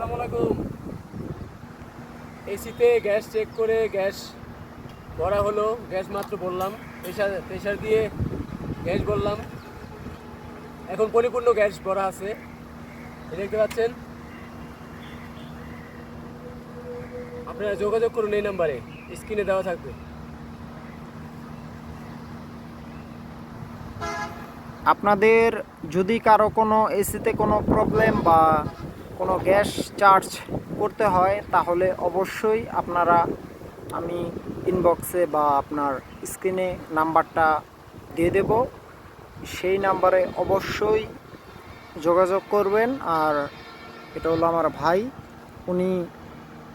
আসসালামু আলাইকুম। এসিতে গ্যাস চেক করে গ্যাস ভরা হলো। গ্যাস মাত্র বললাম, প্রেশার দিয়ে গ্যাস বললাম, এখন পরিপূর্ণ গ্যাস ভরা আছে। দেখতে পাচ্ছেন, আপনারা যোগাযোগ করুন এই নাম্বারে, স্ক্রিনে দেওয়া থাকবে। আপনাদের যদি কারো কোনো এসিতে কোনো প্রবলেম বা কোনো গ্যাস চার্জ করতে হয় তাহলে অবশ্যই আপনারা আমি ইনবক্সে বা আপনার স্ক্রিনে নাম্বারটা দিয়ে দেব, সেই নাম্বারে অবশ্যই যোগাযোগ করবেন। আর এটা হলো আমার ভাই, উনি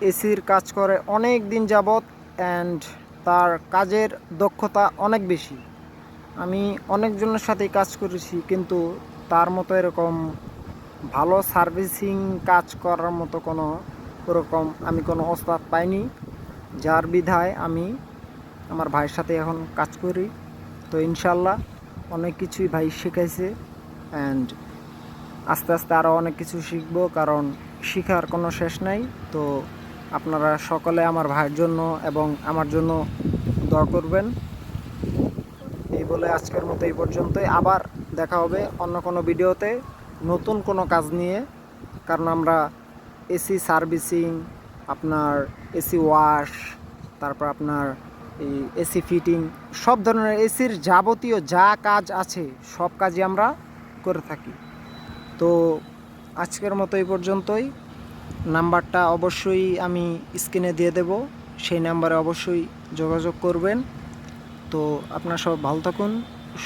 এসির কাজ করে অনেক দিন যাবত অ্যান্ড তার কাজের দক্ষতা অনেক বেশি। আমি অনেকজনের সাথেই কাজ করেছি, কিন্তু তার মতো এরকম ভালো সার্ভিসিং কাজ করার মতো ওরকম আমি কোনো ওস্তাদ পাইনি, যার বিধায় আমি আমার ভাইয়ের সাথে এখন কাজ করি। তো ইনশাল্লাহ অনেক কিছুই ভাই শেখাইছে অ্যান্ড আস্তে আস্তে আরও অনেক কিছু শিখব, কারণ শেখার কোনো শেষ নাই। তো আপনারা সকলে আমার ভাইয়ের জন্য এবং আমার জন্য দোয়া করবেন। এই বলে আজকের মতো এই পর্যন্তই। আবার দেখা হবে অন্য কোনো ভিডিওতে নতুন কোনো কাজ নিয়ে, কারণ আমরা এসি সার্ভিসিং, আপনার এসি ওয়াশ, তারপর আপনার এই এসি ফিটিং, সব ধরনের এসির যাবতীয় যা কাজ আছে সব কাজই আমরা করে থাকি। তো আজকের মতো এই পর্যন্তই। নাম্বারটা অবশ্যই আমি স্ক্রিনে দিয়ে দেব, সেই নাম্বারে অবশ্যই যোগাযোগ করবেন। তো আপনারা সব ভালো থাকুন,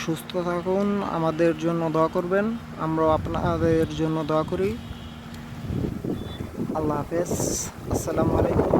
সুস্থ থাকুন, আমাদের জন্য দোয়া করবেন, আমরাও আপনাদের জন্য দোয়া করি। আল্লাহ হাফেজ, আসসালামু আলাইকুম।